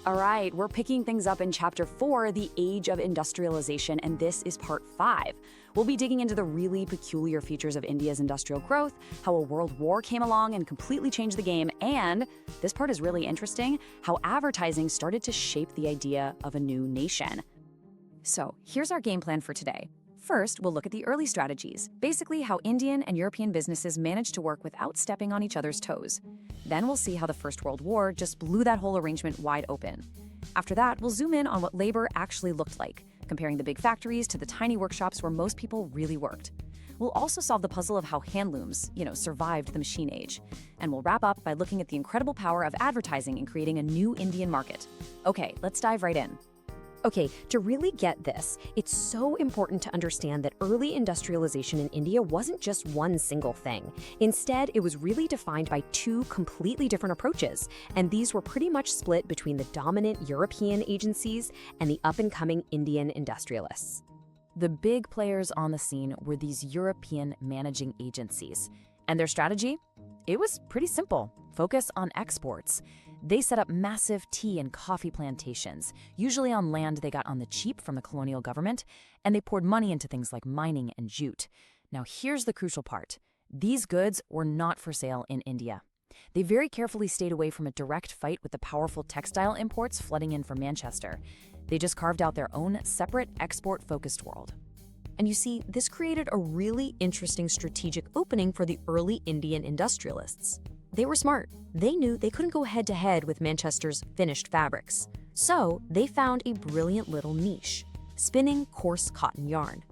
All right, we're picking things up in Chapter 4, The Age of Industrialization, and this is Part 5. We'll be digging into the really peculiar features of India's industrial growth, how a world war came along and completely changed the game, and, this part is really interesting, how advertising started to shape the idea of a new nation. So, here's our game plan for today. First, we'll look at the early strategies, basically how Indian and European businesses managed to work without stepping on each other's toes. Then we'll see how the First World War just blew that whole arrangement wide open. After that, we'll zoom in on what labor actually looked like, comparing the big factories to the tiny workshops where most people really worked. We'll also solve the puzzle of how handlooms, survived the machine age. And we'll wrap up by looking at the incredible power of advertising in creating a new Indian market. Okay, let's dive right in. Okay, to really get this, it's so important to understand that early industrialization in India wasn't just one single thing. Instead, it was really defined by 2 completely different approaches, and these were pretty much split between the dominant European agencies and the up-and-coming Indian industrialists. The big players on the scene were these European managing agencies. And their strategy? It was pretty simple. Focus on exports. They set up massive tea and coffee plantations, usually on land they got on the cheap from the colonial government, and they poured money into things like mining and jute. Now here's the crucial part. These goods were not for sale in India. They very carefully stayed away from a direct fight with the powerful textile imports flooding in from Manchester. They just carved out their own separate export-focused world. And you see, this created a really interesting strategic opening for the early Indian industrialists. They were smart. They knew they couldn't go head-to-head with Manchester's finished fabrics. So they found a brilliant little niche: spinning coarse cotton yarn.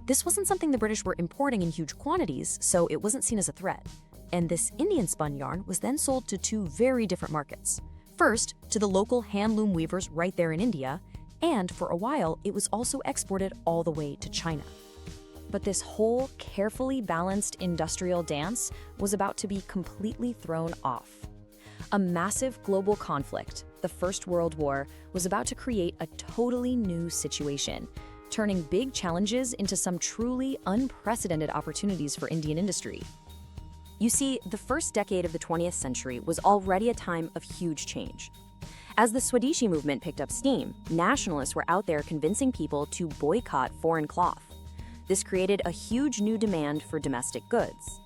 This wasn't something the British were importing in huge quantities, so it wasn't seen as a threat. And this Indian-spun yarn was then sold to two very different markets. First, to the local handloom weavers right there in India, and for a while, it was also exported all the way to China. But this whole carefully balanced industrial dance was about to be completely thrown off. A massive global conflict, the First World War, was about to create a totally new situation, turning big challenges into some truly unprecedented opportunities for Indian industry. You see, the first decade of the 20th century was already a time of huge change. As the Swadeshi movement picked up steam, nationalists were out there convincing people to boycott foreign cloth. This created a huge new demand for domestic goods.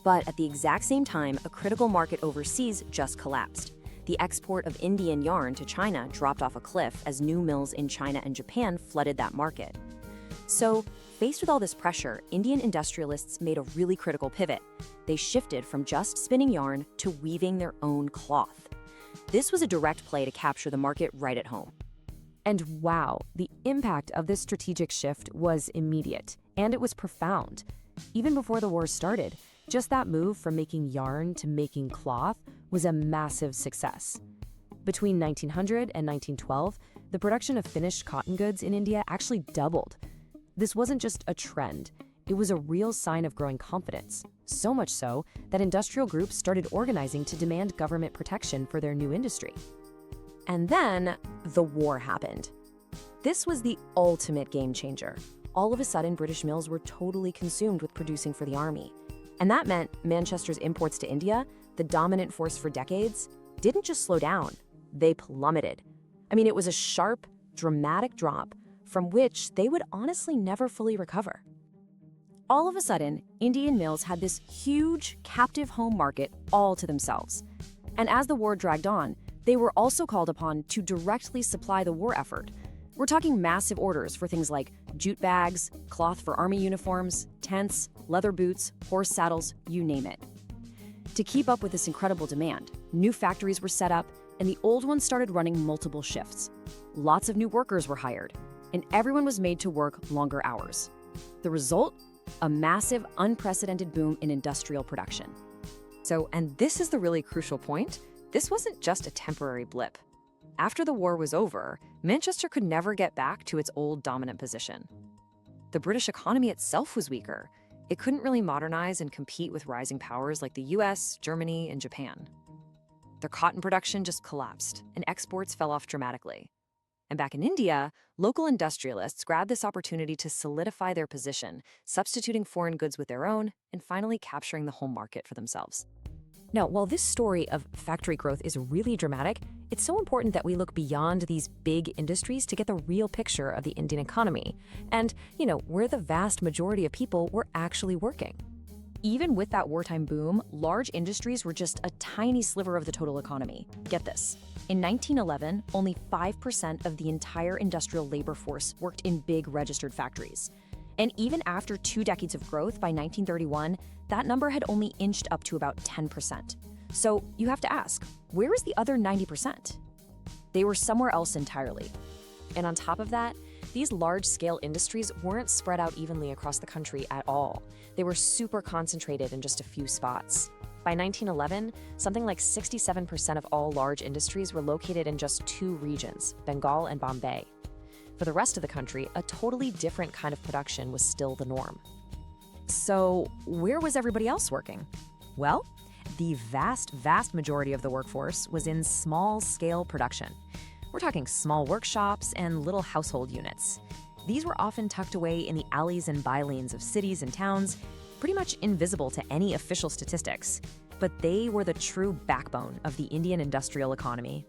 But at the exact same time, a critical market overseas just collapsed. The export of Indian yarn to China dropped off a cliff as new mills in China and Japan flooded that market. So, faced with all this pressure, Indian industrialists made a really critical pivot. They shifted from just spinning yarn to weaving their own cloth. This was a direct play to capture the market right at home. And wow, the impact of this strategic shift was immediate, and it was profound. Even before the war started, just that move from making yarn to making cloth was a massive success. Between 1900 and 1912, the production of finished cotton goods in India actually doubled. This wasn't just a trend, it was a real sign of growing confidence. So much so that industrial groups started organizing to demand government protection for their new industry. And then the war happened. This was the ultimate game changer. All of a sudden, British mills were totally consumed with producing for the army. And that meant Manchester's imports to India, the dominant force for decades, didn't just slow down, they plummeted. I mean, it was a sharp, dramatic drop from which they would honestly never fully recover. All of a sudden, Indian mills had this huge captive home market all to themselves. And as the war dragged on, they were also called upon to directly supply the war effort. We're talking massive orders for things like jute bags, cloth for army uniforms, tents, leather boots, horse saddles, you name it. To keep up with this incredible demand, new factories were set up, and the old ones started running multiple shifts. Lots of new workers were hired, and everyone was made to work longer hours. The result? A massive, unprecedented boom in industrial production. So, and this is the really crucial point, this wasn't just a temporary blip. After the war was over, Manchester could never get back to its old dominant position. The British economy itself was weaker. It couldn't really modernize and compete with rising powers like the US, Germany, and Japan. Their cotton production just collapsed, and exports fell off dramatically. And back in India, local industrialists grabbed this opportunity to solidify their position, substituting foreign goods with their own, and finally capturing the home market for themselves. Now, while this story of factory growth is really dramatic, it's so important that we look beyond these big industries to get the real picture of the Indian economy and, where the vast majority of people were actually working. Even with that wartime boom, large industries were just a tiny sliver of the total economy. Get this. In 1911, only 5% of the entire industrial labor force worked in big registered factories. And even after 2 decades of growth, by 1931, that number had only inched up to about 10%. So you have to ask, where is the other 90%? They were somewhere else entirely. And on top of that, these large-scale industries weren't spread out evenly across the country at all. They were super concentrated in just a few spots. By 1911, something like 67% of all large industries were located in just 2 regions, Bengal and Bombay. For the rest of the country, a totally different kind of production was still the norm. So, where was everybody else working? Well, the vast majority of the workforce was in small-scale production. We're talking small workshops and little household units. These were often tucked away in the alleys and bylanes of cities and towns, pretty much invisible to any official statistics. But they were the true backbone of the Indian industrial economy.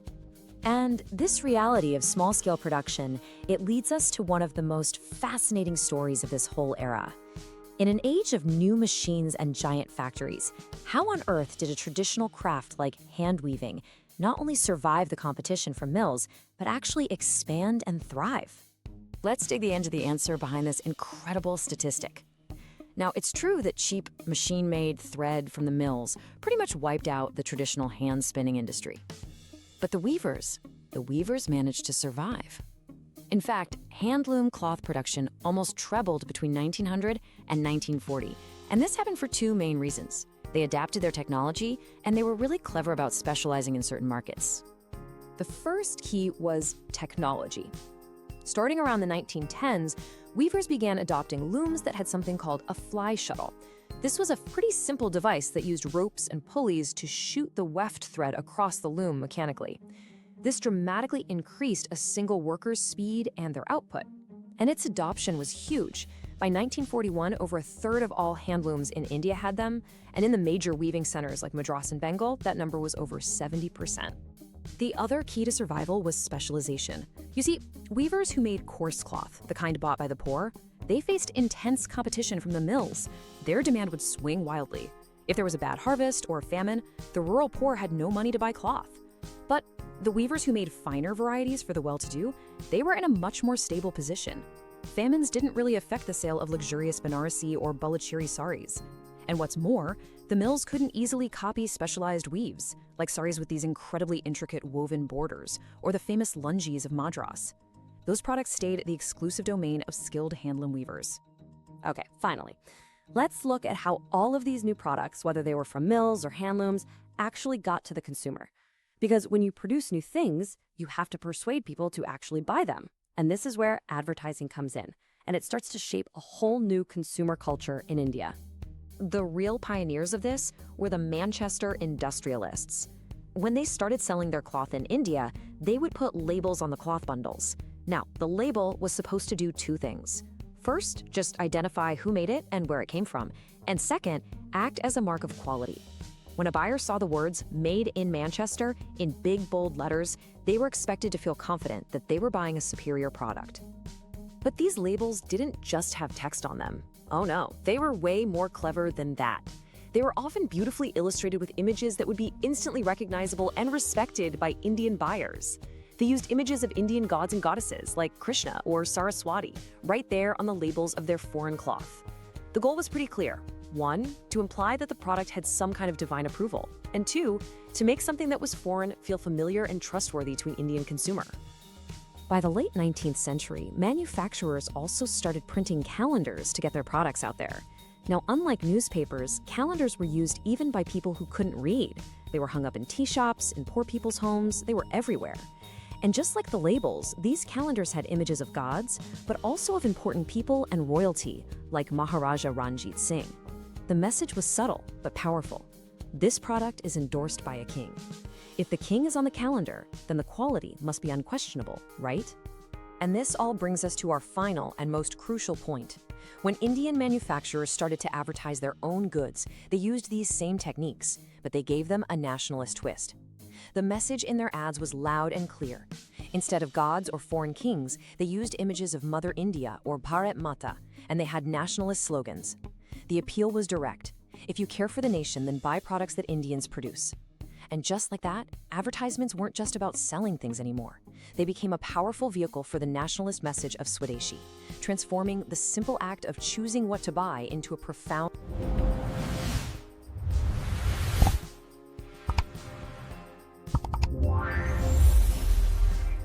And this reality of small-scale production, it leads us to one of the most fascinating stories of this whole era. In an age of new machines and giant factories, how on earth did a traditional craft like hand weaving not only survive the competition from mills, but actually expand and thrive? Let's dig into the answer behind this incredible statistic. Now, it's true that cheap machine-made thread from the mills pretty much wiped out the traditional hand-spinning industry. But the weavers managed to survive. In fact, handloom cloth production almost trebled between 1900 and 1940, and this happened for two main reasons. They adapted their technology, and they were really clever about specializing in certain markets. The first key was technology. Starting around the 1910s, weavers began adopting looms that had something called a fly shuttle. This was a pretty simple device that used ropes and pulleys to shoot the weft thread across the loom mechanically. This dramatically increased a single worker's speed and their output. And its adoption was huge. By 1941, over a third of all handlooms in India had them, and in the major weaving centers like Madras and Bengal, that number was over 70%. The other key to survival was specialization. You see, weavers who made coarse cloth, the kind bought by the poor, they faced intense competition from the mills. Their demand would swing wildly. If there was a bad harvest or famine, the rural poor had no money to buy cloth. But the weavers who made finer varieties for the well-to-do, they were in a much more stable position. Famines didn't really affect the sale of luxurious Banarasi or Ballacheri saris. And what's more, the mills couldn't easily copy specialized weaves, like saris with these incredibly intricate woven borders, or the famous lungis of Madras. Those products stayed the exclusive domain of skilled handloom weavers. Okay, finally, let's look at how all of these new products, whether they were from mills or handlooms, actually got to the consumer. Because when you produce new things, you have to persuade people to actually buy them. And this is where advertising comes in, and it starts to shape a whole new consumer culture in India. The real pioneers of this were the Manchester industrialists. When they started selling their cloth in India, they would put labels on the cloth bundles. Now, the label was supposed to do two things. First, just identify who made it and where it came from. And second, act as a mark of quality. When a buyer saw the words "Made in Manchester" in big, bold letters, they were expected to feel confident that they were buying a superior product. But these labels didn't just have text on them. Oh no, they were way more clever than that. They were often beautifully illustrated with images that would be instantly recognizable and respected by Indian buyers. They used images of Indian gods and goddesses like Krishna or Saraswati right there on the labels of their foreign cloth. The goal was pretty clear. 1, to imply that the product had some kind of divine approval, and 2, to make something that was foreign feel familiar and trustworthy to an Indian consumer. By the late 19th century, manufacturers also started printing calendars to get their products out there. Now, unlike newspapers, calendars were used even by people who couldn't read. They were hung up in tea shops, in poor people's homes, they were everywhere. And just like the labels, these calendars had images of gods, but also of important people and royalty, like Maharaja Ranjit Singh. The message was subtle, but powerful. This product is endorsed by a king. If the king is on the calendar, then the quality must be unquestionable, right? And this all brings us to our final and most crucial point. When Indian manufacturers started to advertise their own goods, they used these same techniques, but they gave them a nationalist twist. The message in their ads was loud and clear. Instead of gods or foreign kings, they used images of Mother India or Bharat Mata, and they had nationalist slogans. The appeal was direct. If you care for the nation, then buy products that Indians produce. And just like that, advertisements weren't just about selling things anymore. They became a powerful vehicle for the nationalist message of Swadeshi, transforming the simple act of choosing what to buy into a profound